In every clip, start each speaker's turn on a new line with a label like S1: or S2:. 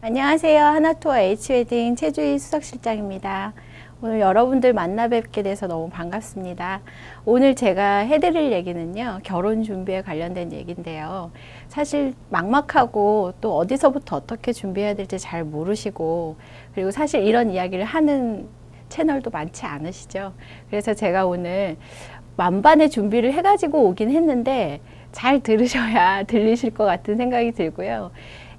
S1: 안녕하세요. 하나투어 H웨딩 최주희 수석실장입니다. 오늘 여러분들 만나 뵙게 돼서 너무 반갑습니다. 오늘 제가 해드릴 얘기는요, 결혼 준비에 관련된 얘기인데요. 사실 막막하고 또 어디서부터 어떻게 준비해야 될지 잘 모르시고, 그리고 사실 이런 이야기를 하는 채널도 많지 않으시죠. 그래서 제가 오늘 만반의 준비를 해가지고 오긴 했는데 잘 들으셔야 들리실 것 같은 생각이 들고요.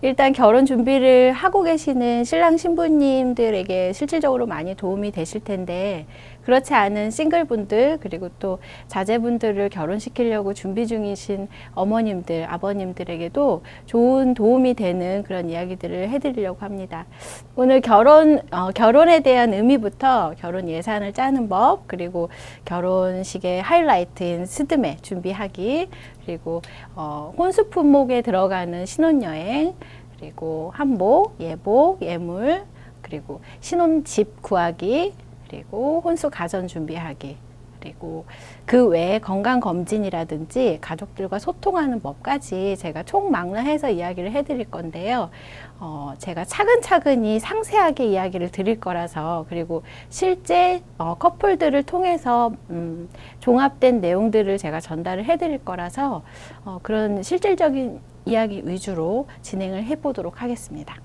S1: 일단 결혼 준비를 하고 계시는 신랑 신부님들에게 실질적으로 많이 도움이 되실 텐데, 그렇지 않은 싱글분들 그리고 또 자제분들을 결혼시키려고 준비 중이신 어머님들, 아버님들에게도 좋은 도움이 되는 그런 이야기들을 해드리려고 합니다. 오늘 결혼에 대한 의미부터 결혼 예산을 짜는 법, 그리고 결혼식의 하이라이트인 스드메 준비하기, 그리고 혼수 품목에 들어가는 신혼여행, 그리고 한복, 예복, 예물, 그리고 신혼집 구하기, 그리고 혼수 가전 준비하기, 그리고 그 외에 건강검진이라든지 가족들과 소통하는 법까지 제가 총망라해서 이야기를 해드릴 건데요. 제가 차근차근히 상세하게 이야기를 드릴 거라서, 그리고 실제 커플들을 통해서 종합된 내용들을 제가 전달을 해드릴 거라서 그런 실질적인 이야기 위주로 진행을 해보도록 하겠습니다.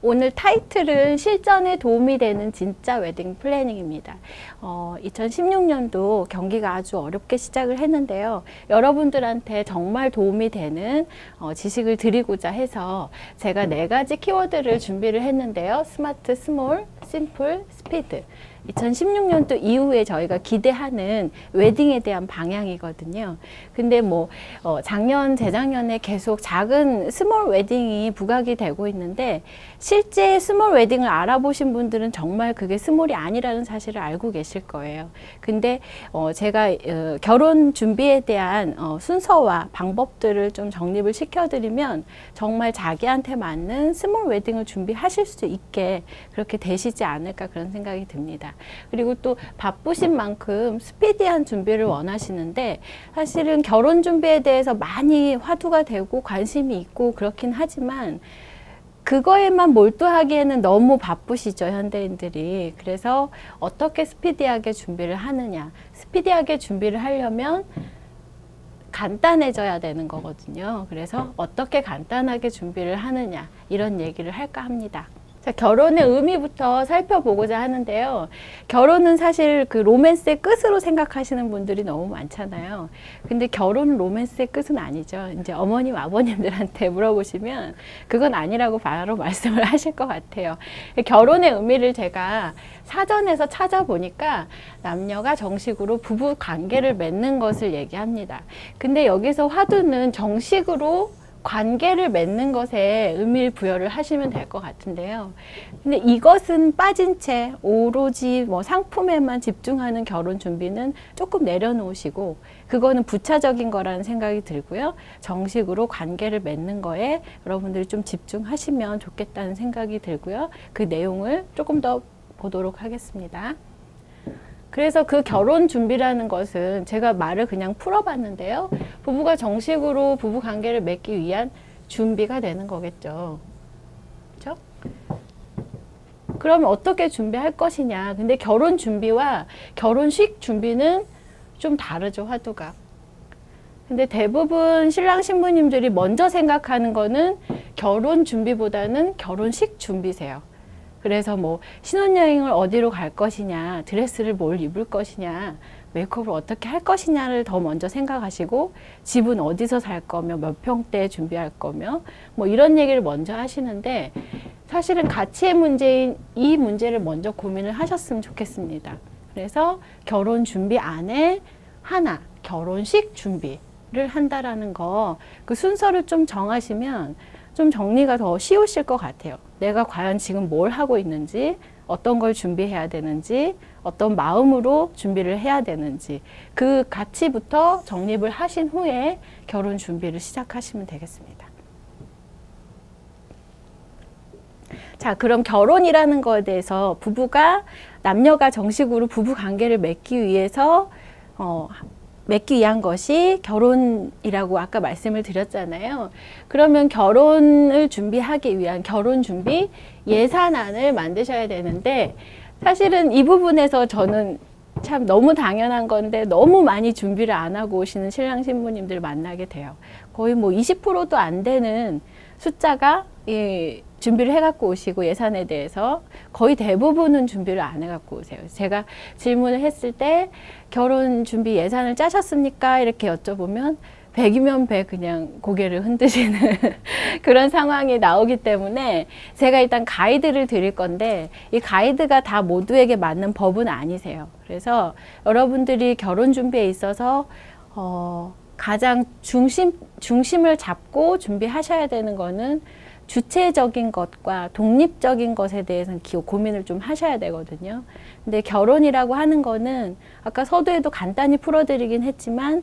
S1: 오늘 타이틀은 실전에 도움이 되는 진짜 웨딩 플래닝입니다. 2016년도 경기가 아주 어렵게 시작을 했는데요. 여러분들한테 정말 도움이 되는 지식을 드리고자 해서 제가 4가지 키워드를 준비를 했는데요. 스마트, 스몰, 심플, 스피드. 2016년도 이후에 저희가 기대하는 웨딩에 대한 방향이거든요. 근데 작년, 재작년에 계속 작은 스몰 웨딩이 부각이 되고 있는데, 실제 스몰 웨딩을 알아보신 분들은 정말 그게 스몰이 아니라는 사실을 알고 계실 거예요. 근데 제가 결혼 준비에 대한 순서와 방법들을 좀 정립을 시켜드리면 정말 자기한테 맞는 스몰 웨딩을 준비하실 수 있게 그렇게 되시지 않을까, 그런 생각이 듭니다. 그리고 또 바쁘신 만큼 스피디한 준비를 원하시는데, 사실은 결혼 준비에 대해서 많이 화두가 되고 관심이 있고 그렇긴 하지만 그거에만 몰두하기에는 너무 바쁘시죠, 현대인들이. 그래서 어떻게 스피디하게 준비를 하느냐, 스피디하게 준비를 하려면 간단해져야 되는 거거든요. 그래서 어떻게 간단하게 준비를 하느냐, 이런 얘기를 할까 합니다. 자, 결혼의 의미부터 살펴보고자 하는데요. 결혼은 사실 그 로맨스의 끝으로 생각하시는 분들이 너무 많잖아요. 근데 결혼은 로맨스의 끝은 아니죠. 이제 어머님, 아버님들한테 물어보시면 그건 아니라고 바로 말씀을 하실 것 같아요. 결혼의 의미를 제가 사전에서 찾아보니까 남녀가 정식으로 부부 관계를 맺는 것을 얘기합니다. 근데 여기서 화두는 정식으로 관계를 맺는 것에 의미를 부여를 하시면 될 것 같은데요. 근데 이것은 빠진 채 오로지 상품에만 집중하는 결혼 준비는 조금 내려놓으시고, 그거는 부차적인 거라는 생각이 들고요. 정식으로 관계를 맺는 거에 여러분들이 좀 집중하시면 좋겠다는 생각이 들고요. 그 내용을 조금 더 보도록 하겠습니다. 그래서 그 결혼 준비라는 것은 제가 말을 그냥 풀어봤는데요. 부부가 정식으로 부부 관계를 맺기 위한 준비가 되는 거겠죠. 그렇죠? 그러면 어떻게 준비할 것이냐. 근데 결혼 준비와 결혼식 준비는 좀 다르죠, 화두가. 근데 대부분 신랑 신부님들이 먼저 생각하는 거는 결혼 준비보다는 결혼식 준비세요. 그래서 신혼여행을 어디로 갈 것이냐, 드레스를 뭘 입을 것이냐, 메이크업을 어떻게 할 것이냐를 더 먼저 생각하시고, 집은 어디서 살 거며, 몇 평대 준비할 거며, 이런 얘기를 먼저 하시는데, 사실은 가치의 문제인 이 문제를 먼저 고민을 하셨으면 좋겠습니다. 그래서 결혼 준비 안에 하나, 결혼식 준비를 한다라는 거, 그 순서를 좀 정하시면 좀 정리가 더 쉬우실 것 같아요. 내가 과연 지금 뭘 하고 있는지, 어떤 걸 준비해야 되는지, 어떤 마음으로 준비를 해야 되는지, 그 가치부터 정립을 하신 후에 결혼 준비를 시작하시면 되겠습니다. 자, 그럼 결혼이라는 거에 대해서 남녀가 정식으로 부부 관계를 맺기 위해서 맺기 위한 것이 결혼이라고 아까 말씀을 드렸잖아요. 그러면 결혼을 준비하기 위한 결혼 준비 예산안을 만드셔야 되는데, 사실은 이 부분에서 저는 참 너무 당연한 건데 너무 많이 준비를 안 하고 오시는 신랑 신부님들 만나게 돼요. 거의 뭐 20%도 안 되는 숫자가 준비를 해갖고 오시고, 예산에 대해서 거의 대부분은 준비를 안 해갖고 오세요. 제가 질문을 했을 때 결혼 준비 예산을 짜셨습니까? 이렇게 여쭤보면 100이면 100 그냥 고개를 흔드시는 그런 상황이 나오기 때문에 제가 일단 가이드를 드릴 건데, 이 가이드가 다 모두에게 맞는 법은 아니세요. 그래서 여러분들이 결혼 준비에 있어서 가장 중심을 잡고 준비하셔야 되는 거는 주체적인 것과 독립적인 것에 대해서는 고민을 좀 하셔야 되거든요. 근데 결혼이라고 하는 거는 아까 서두에도 간단히 풀어드리긴 했지만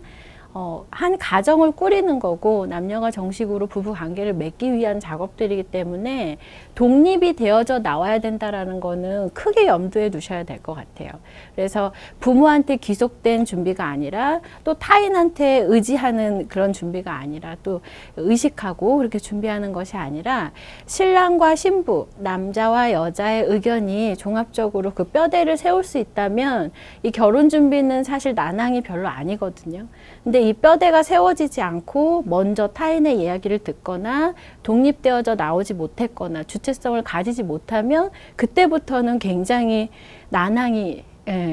S1: 한 가정을 꾸리는 거고, 남녀가 정식으로 부부 관계를 맺기 위한 작업들이기 때문에 독립이 되어져 나와야 된다라는 거는 크게 염두에 두셔야 될 것 같아요. 그래서 부모한테 귀속된 준비가 아니라, 또 타인한테 의지하는 그런 준비가 아니라, 또 의식하고 그렇게 준비하는 것이 아니라, 신랑과 신부, 남자와 여자의 의견이 종합적으로 그 뼈대를 세울 수 있다면 이 결혼 준비는 사실 난항이 별로 아니거든요. 근데 이 뼈대가 세워지지 않고 먼저 타인의 이야기를 듣거나 독립되어져 나오지 못했거나 주체성을 가지지 못하면 그때부터는 굉장히 난항이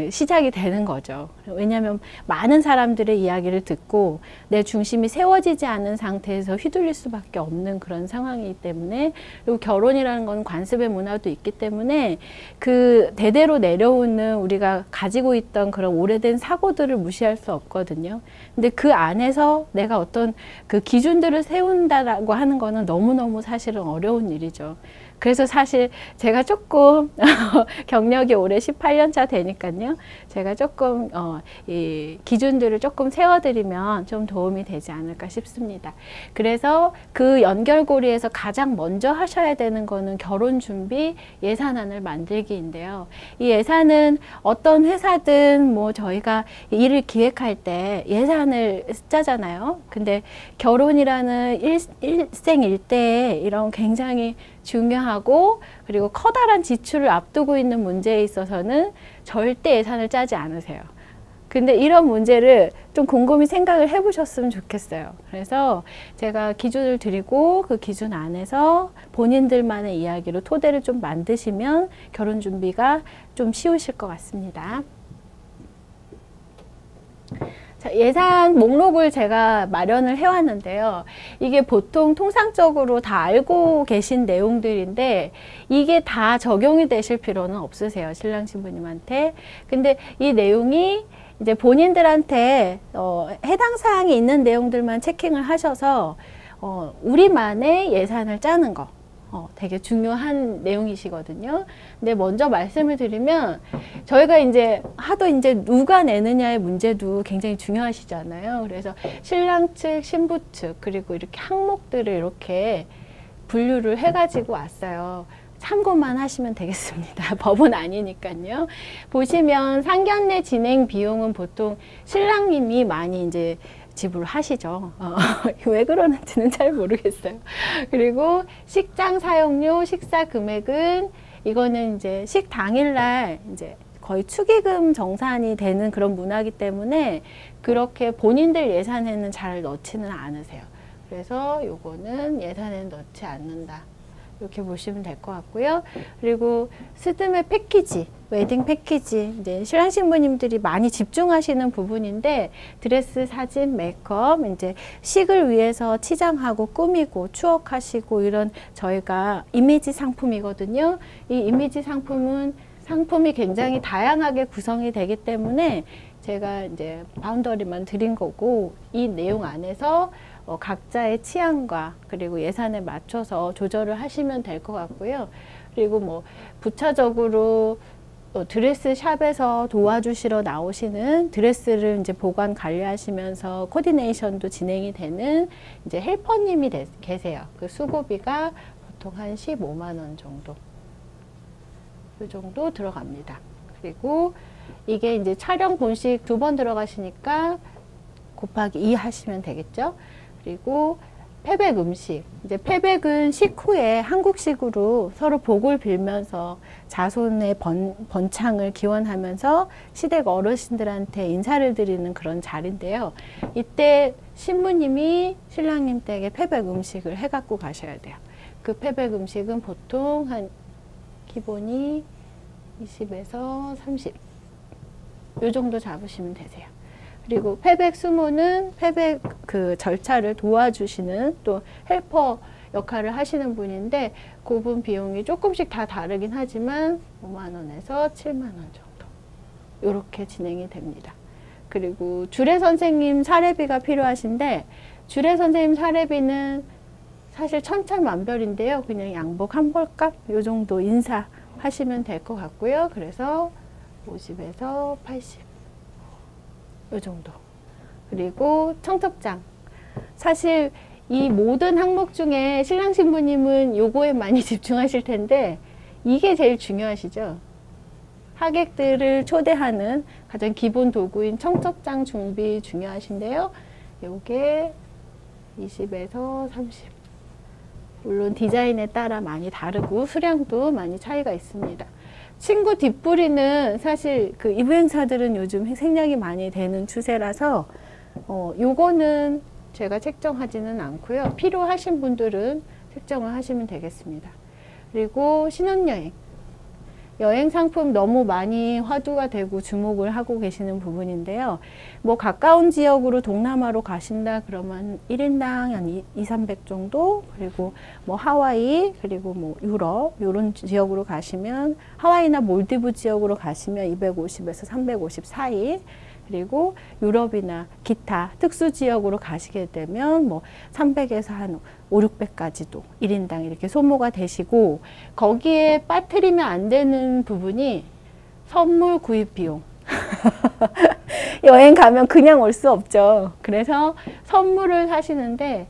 S1: 시작이 되는 거죠. 왜냐하면 많은 사람들의 이야기를 듣고 내 중심이 세워지지 않은 상태에서 휘둘릴 수밖에 없는 그런 상황이기 때문에, 그리고 결혼이라는 건 관습의 문화도 있기 때문에 그 대대로 내려오는 우리가 가지고 있던 그런 오래된 사고들을 무시할 수 없거든요. 근데 그 안에서 내가 어떤 그 기준들을 세운다라고 하는 거는 너무너무 사실은 어려운 일이죠. 그래서 사실 제가 조금 경력이 올해 18년 차 되니까요. 제가 조금 이 기준들을 조금 세워드리면 좀 도움이 되지 않을까 싶습니다. 그래서 그 연결고리에서 가장 먼저 하셔야 되는 거는 결혼 준비 예산안을 만들기인데요. 이 예산은 어떤 회사든 뭐 저희가 일을 기획할 때 예산을 짜잖아요. 근데 결혼이라는 일생일대에 이런 굉장히 중요하고 그리고 커다란 지출을 앞두고 있는 문제에 있어서는 절대 예산을 짜지 않으세요. 근데 이런 문제를 좀 곰곰이 생각을 해보셨으면 좋겠어요. 그래서 제가 기준을 드리고 그 기준 안에서 본인들만의 이야기로 토대를 좀 만드시면 결혼 준비가 좀 쉬우실 것 같습니다. 예산 목록을 제가 마련을 해왔는데요. 이게 보통 통상적으로 다 알고 계신 내용들인데 이게 다 적용이 되실 필요는 없으세요. 신랑 신부님한테. 근데 이 내용이 이제 본인들한테 해당 사항이 있는 내용들만 체킹을 하셔서 우리만의 예산을 짜는 거 되게 중요한 내용이시거든요. 근데 먼저 말씀을 드리면 저희가 이제 하도 이제 누가 내느냐의 문제도 굉장히 중요하시잖아요. 그래서 신랑 측, 신부 측 그리고 이렇게 항목들을 이렇게 분류를 해가지고 왔어요. 참고만 하시면 되겠습니다. 법은 아니니까요. 보시면 상견례 진행 비용은 보통 신랑님이 많이 이제 지불하시죠. 왜 그러는지는 잘 모르겠어요. 그리고 식장 사용료, 식사 금액은 이거는 이제 식 당일날 이제 거의 축의금 정산이 되는 그런 문화이기 때문에 그렇게 본인들 예산에는 잘 넣지는 않으세요. 그래서 요거는 예산에는 넣지 않는다. 이렇게 보시면 될 것 같고요. 그리고 스드메 패키지, 웨딩 패키지, 이제 신랑 신부님들이 많이 집중하시는 부분인데 드레스, 사진, 메이크업, 이제 식을 위해서 치장하고 꾸미고 추억하시고 이런 저희가 이미지 상품이거든요. 이 이미지 상품이 굉장히 다양하게 구성이 되기 때문에 제가 이제 바운더리만 드린 거고 이 내용 안에서 각자의 취향과 그리고 예산에 맞춰서 조절을 하시면 될 것 같고요. 그리고 뭐 부차적으로 드레스 샵에서 도와주시러 나오시는 드레스를 이제 보관 관리하시면서 코디네이션도 진행이 되는 이제 헬퍼님이 계세요. 그 수고비가 보통 한 15만 원 정도. 이 정도 들어갑니다. 그리고 이게 이제 촬영 본식 2번 들어가시니까 곱하기 2 하시면 되겠죠. 그리고 패백 음식. 이제 패백은 식후에 한국식으로 서로 복을 빌면서 자손의 번창을 기원하면서 시댁 어르신들한테 인사를 드리는 그런 자리인데요. 이때 신부님이 신랑님 댁에 패백 음식을 해갖고 가셔야 돼요. 그 패백 음식은 보통 한 기본이 20에서 30. 요 정도 잡으시면 되세요. 그리고 패백 수모는 패백 그 절차를 도와주시는 또 헬퍼 역할을 하시는 분인데 그분 비용이 조금씩 다 다르긴 하지만 5만 원에서 7만 원 정도 이렇게 진행이 됩니다. 그리고 주례 선생님 사례비가 필요하신데 주례 선생님 사례비는 사실 천차만별인데요. 그냥 양복 한 벌값 요 정도 인사하시면 될 것 같고요. 그래서 50에서 80 요 정도. 그리고 청첩장. 사실 이 모든 항목 중에 신랑 신부님은 요거에 많이 집중하실 텐데 이게 제일 중요하시죠. 하객들을 초대하는 가장 기본 도구인 청첩장 준비 중요하신데요. 요게 20에서 30. 물론 디자인에 따라 많이 다르고 수량도 많이 차이가 있습니다. 친구 뒷부리는 사실 그 이브 행사들은 요즘 생략이 많이 되는 추세라서 요거는 제가 책정하지는 않고요. 필요하신 분들은 책정을 하시면 되겠습니다. 그리고 신혼여행. 여행 상품 너무 많이 화두가 되고 주목을 하고 계시는 부분인데요. 뭐 가까운 지역으로 동남아로 가신다 그러면 1인당 한 200~300 정도, 그리고 뭐 하와이, 그리고 뭐 유럽 이런 지역으로 가시면 하와이나 몰디브 지역으로 가시면 250에서 350 사이, 그리고 유럽이나 기타 특수 지역으로 가시게 되면 뭐 300에서 한 500~600까지도 1인당 이렇게 소모가 되시고, 거기에 빠뜨리면 안 되는 부분이 선물 구입 비용. 여행 가면 그냥 올 수 없죠. 그래서 선물을 사시는데,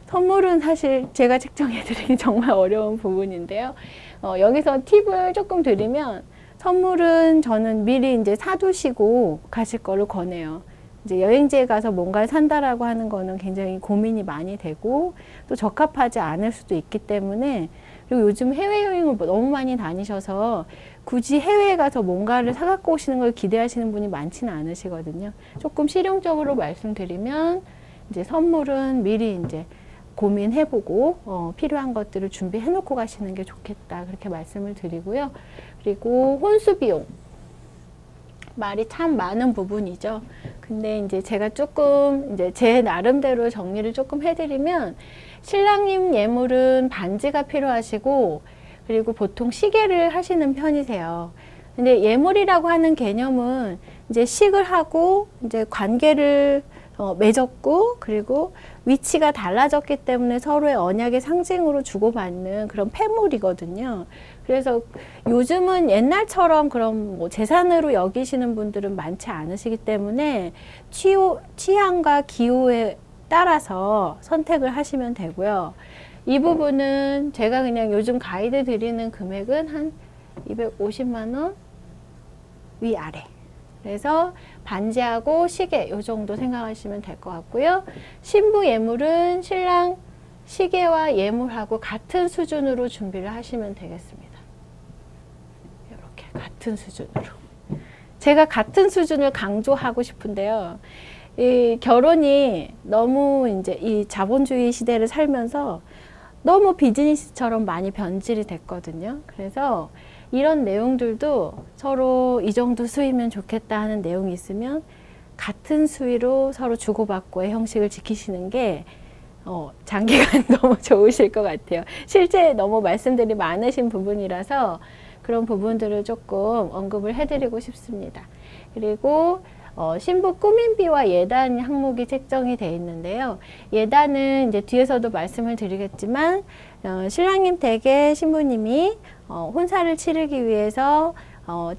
S1: 선물은 사실 제가 책정해 드리기 정말 어려운 부분인데요. 여기서 팁을 조금 드리면, 선물은 저는 미리 이제 사두시고 가실 거를 권해요. 이제 여행지에 가서 뭔가를 산다라고 하는 거는 굉장히 고민이 많이 되고 또 적합하지 않을 수도 있기 때문에, 그리고 요즘 해외여행을 너무 많이 다니셔서 굳이 해외에 가서 뭔가를 사갖고 오시는 걸 기대하시는 분이 많지는 않으시거든요. 조금 실용적으로 말씀드리면 이제 선물은 미리 이제 고민해보고 필요한 것들을 준비해 놓고 가시는 게 좋겠다, 그렇게 말씀을 드리고요. 그리고 혼수 비용. 말이 참 많은 부분이죠. 근데 이제 제가 조금 이제 제 나름대로 정리를 조금 해드리면, 신랑님 예물은 반지가 필요하시고, 그리고 보통 시계를 하시는 편이세요. 근데 예물이라고 하는 개념은 이제 식을 하고 이제 관계를 맺었고, 그리고 위치가 달라졌기 때문에 서로의 언약의 상징으로 주고받는 그런 폐물이거든요. 그래서 요즘은 옛날처럼 그런 뭐 재산으로 여기시는 분들은 많지 않으시기 때문에 취향과 기호에 따라서 선택을 하시면 되고요. 이 부분은 제가 그냥 요즘 가이드 드리는 금액은 한 250만 원 위아래. 그래서 반지하고 시계 요 정도 생각하시면 될 것 같고요. 신부 예물은 신랑 시계와 예물하고 같은 수준으로 준비를 하시면 되겠습니다. 이렇게 같은 수준으로. 제가 같은 수준을 강조하고 싶은데요. 이 결혼이 너무 이제 이 자본주의 시대를 살면서 너무 비즈니스처럼 많이 변질이 됐거든요. 그래서 이런 내용들도 서로 이 정도 수위면 좋겠다 하는 내용이 있으면 같은 수위로 서로 주고받고의 형식을 지키시는 게 장기간 너무 좋으실 것 같아요. 실제 너무 말씀들이 많으신 부분이라서 그런 부분들을 조금 언급을 해드리고 싶습니다. 그리고 신부 꾸민비와 예단 항목이 책정이 되어 있는데요. 예단은 이제 뒤에서도 말씀을 드리겠지만, 신랑님 댁에 신부님이 혼사를 치르기 위해서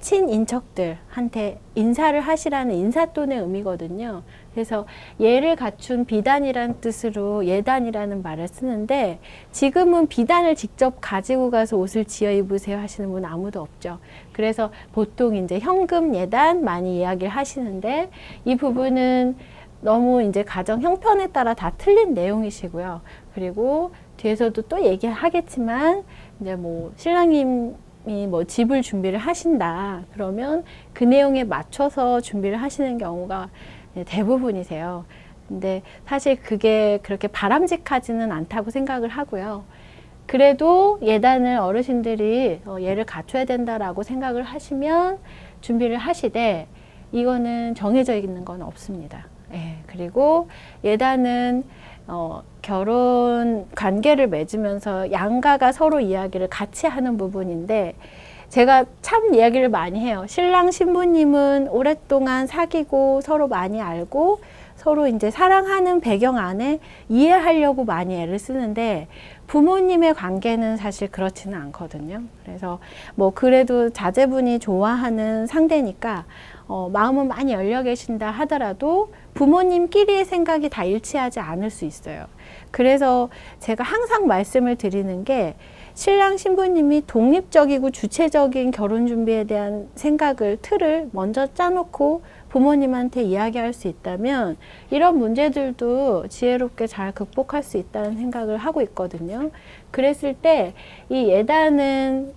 S1: 친인척들한테 인사를 하시라는 인사돈의 의미거든요. 그래서 예를 갖춘 비단이라는 뜻으로 예단이라는 말을 쓰는데, 지금은 비단을 직접 가지고 가서 옷을 지어 입으세요 하시는 분 아무도 없죠. 그래서 보통 이제 현금 예단 많이 이야기를 하시는데, 이 부분은 너무 이제 가정 형편에 따라 다 틀린 내용이시고요. 그리고 뒤에서도 또 얘기하겠지만 이제 뭐 신랑님이 뭐 집을 준비를 하신다 그러면 그 내용에 맞춰서 준비를 하시는 경우가 대부분이세요. 근데 사실 그게 그렇게 바람직하지는 않다고 생각을 하고요. 그래도 예단을 어르신들이 예를 갖춰야 된다라고 생각을 하시면 준비를 하시되 이거는 정해져 있는 건 없습니다. 예, 그리고 예단은 결혼 관계를 맺으면서 양가가 서로 이야기를 같이 하는 부분인데 제가 참 이야기를 많이 해요. 신랑 신부님은 오랫동안 사귀고 서로 많이 알고 서로 이제 사랑하는 배경 안에 이해하려고 많이 애를 쓰는데 부모님의 관계는 사실 그렇지는 않거든요. 그래서 뭐 그래도 자제분이 좋아하는 상대니까 마음은 많이 열려 계신다 하더라도 부모님끼리의 생각이 다 일치하지 않을 수 있어요. 그래서 제가 항상 말씀을 드리는 게 신랑 신부님이 독립적이고 주체적인 결혼 준비에 대한 생각을 틀을 먼저 짜놓고 부모님한테 이야기할 수 있다면 이런 문제들도 지혜롭게 잘 극복할 수 있다는 생각을 하고 있거든요. 그랬을 때 이 예단은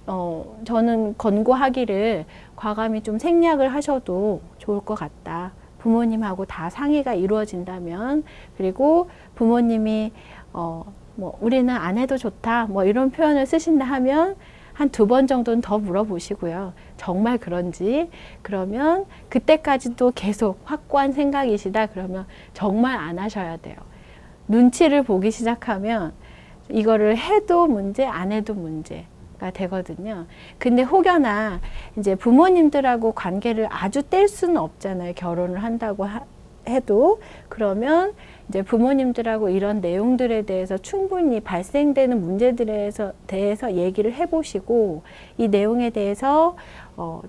S1: 저는 권고하기를 과감히 좀 생략을 하셔도 좋을 것 같다. 부모님하고 다 상의가 이루어진다면 그리고 부모님이 뭐 우리는 안 해도 좋다 뭐 이런 표현을 쓰신다 하면 한 2번 정도는 더 물어보시고요. 정말 그런지 그러면 그때까지도 계속 확고한 생각이시다 그러면 정말 안 하셔야 돼요. 눈치를 보기 시작하면 이거를 해도 문제 안 해도 문제가 되거든요. 근데 혹여나 이제 부모님들하고 관계를 아주 뗄 수는 없잖아요. 결혼을 한다고 해도 그러면 이제 부모님들하고 이런 내용들에 대해서 충분히 발생되는 문제들에 대해서 얘기를 해보시고 이 내용에 대해서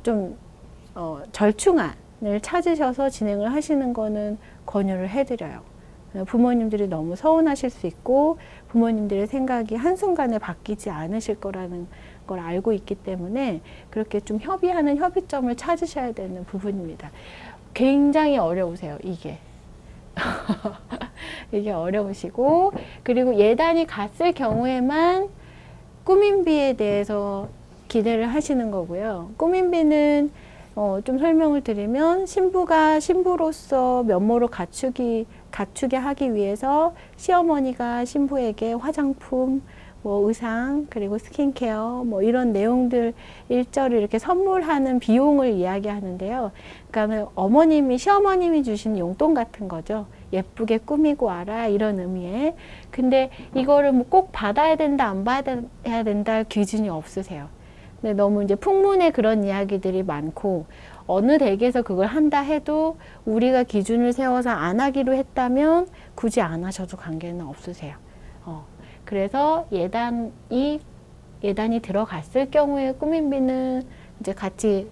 S1: 좀 절충안을 찾으셔서 진행을 하시는 거는 권유를 해드려요. 부모님들이 너무 서운하실 수 있고 부모님들의 생각이 한순간에 바뀌지 않으실 거라는 걸 알고 있기 때문에 그렇게 좀 협의하는 협의점을 찾으셔야 되는 부분입니다. 굉장히 어려우세요, 이게. 이게 어려우시고 그리고 예단이 갔을 경우에만 꾸민비에 대해서 기대를 하시는 거고요. 꾸민비는 좀 설명을 드리면 신부가 신부로서 면모를 갖추게 하기 위해서 시어머니가 신부에게 화장품, 뭐 의상, 그리고 스킨케어 뭐 이런 내용들 일절을 이렇게 선물하는 비용을 이야기하는데요. 그러니까 어머님이 시어머님이 주신 용돈 같은 거죠. 예쁘게 꾸미고 와라 이런 의미에. 근데 이거를 뭐 꼭 받아야 된다 안 받아야 된다 기준이 없으세요. 근데 너무 이제 풍문에 그런 이야기들이 많고 어느 댁에서 그걸 한다 해도 우리가 기준을 세워서 안 하기로 했다면 굳이 안 하셔도 관계는 없으세요. 그래서 예단이 들어갔을 경우에 꾸민비는 이제 같이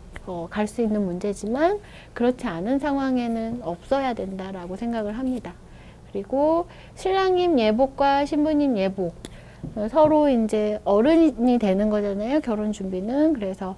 S1: 갈 수 있는 문제지만 그렇지 않은 상황에는 없어야 된다라고 생각을 합니다. 그리고 신랑님 예복과 신부님 예복 서로 이제 어른이 되는 거잖아요. 결혼 준비는. 그래서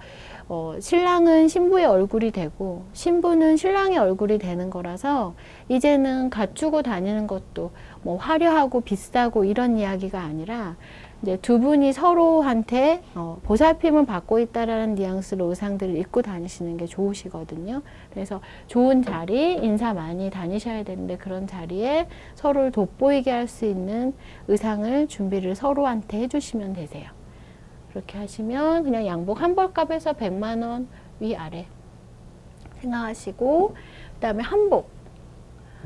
S1: 신랑은 신부의 얼굴이 되고 신부는 신랑의 얼굴이 되는 거라서 이제는 갖추고 다니는 것도 뭐 화려하고 비싸고 이런 이야기가 아니라 이제 두 분이 서로한테 보살핌을 받고 있다라는 뉘앙스로 의상들을 입고 다니시는 게 좋으시거든요. 그래서 좋은 자리, 인사 많이 다니셔야 되는데 그런 자리에 서로를 돋보이게 할 수 있는 의상을 준비를 서로한테 해주시면 되세요. 그렇게 하시면 그냥 양복 한 벌값에서 100만 원 위아래 생각하시고 그 다음에 한복.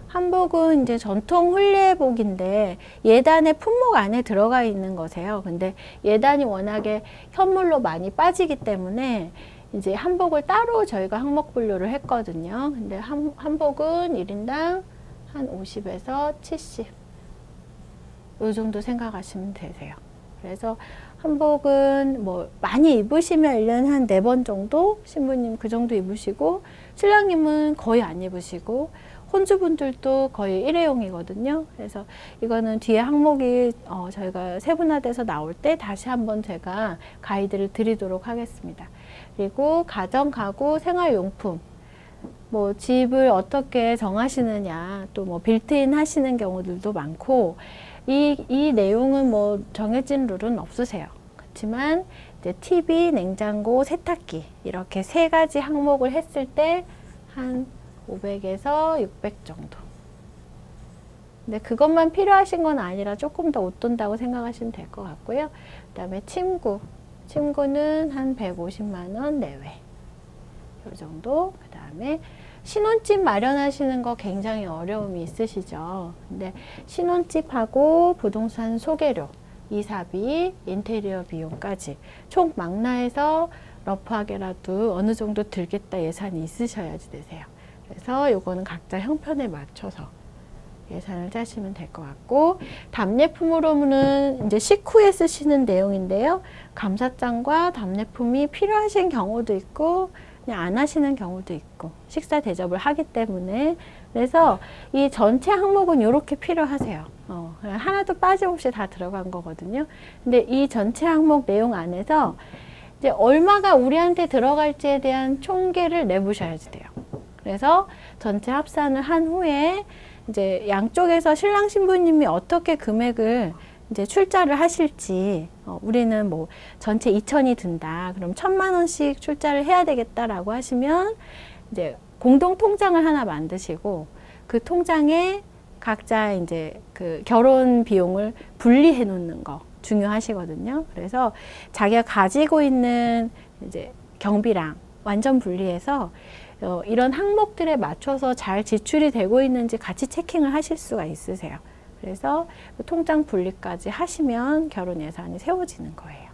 S1: 한복은 이제 전통 혼례복인데 예단의 품목 안에 들어가 있는 거세요. 근데 예단이 워낙에 현물로 많이 빠지기 때문에 이제 한복을 따로 저희가 항목 분류를 했거든요. 근데 한복은 1인당 한 50에서 70. 요 정도 생각하시면 되세요. 그래서 한복은 뭐 많이 입으시면 1년에 한 4번 정도 신부님 그 정도 입으시고 신랑님은 거의 안 입으시고 혼주분들도 거의 일회용이거든요. 그래서 이거는 뒤에 항목이 저희가 세분화돼서 나올 때 다시 한번 제가 가이드를 드리도록 하겠습니다. 그리고 가정, 가구, 생활용품 뭐 집을 어떻게 정하시느냐, 또 뭐 빌트인 하시는 경우들도 많고, 이 내용은 뭐 정해진 룰은 없으세요. 그렇지만 이제 TV, 냉장고, 세탁기 이렇게 세 가지 항목을 했을 때 한 500에서 600 정도. 근데 그것만 필요하신 건 아니라 조금 더 웃돈다고 생각하시면 될 것 같고요. 그 다음에 침구는 한 150만 원 내외. 이 정도. 그 다음에 신혼집 마련하시는 거 굉장히 어려움이 있으시죠. 근데 신혼집하고 부동산 소개료, 이사비, 인테리어 비용까지 총 망라해서 러프하게라도 어느 정도 들겠다 예산이 있으셔야지 되세요. 그래서 요거는 각자 형편에 맞춰서 예산을 짜시면 될 것 같고, 답례품으로는 이제 식후에 쓰시는 내용인데요. 감사장과 답례품이 필요하신 경우도 있고 그냥 안 하시는 경우도 있고, 식사 대접을 하기 때문에. 그래서 이 전체 항목은 이렇게 필요하세요. 하나도 빠짐없이 다 들어간 거거든요. 근데 이 전체 항목 내용 안에서 이제 얼마가 우리한테 들어갈지에 대한 총계를 내부셔야지 돼요. 그래서 전체 합산을 한 후에 이제 양쪽에서 신랑 신부님이 어떻게 금액을 이제 출자를 하실지, 우리는 뭐 전체 2천이 든다. 그럼 1,000만 원씩 출자를 해야 되겠다라고 하시면 이제 공동 통장을 하나 만드시고, 그 통장에 각자 이제 그 결혼 비용을 분리해 놓는 거 중요하시거든요. 그래서 자기가 가지고 있는 이제 경비랑 완전 분리해서 이런 항목들에 맞춰서 잘 지출이 되고 있는지 같이 체킹을 하실 수가 있으세요. 그래서 통장 분리까지 하시면 결혼 예산이 세워지는 거예요.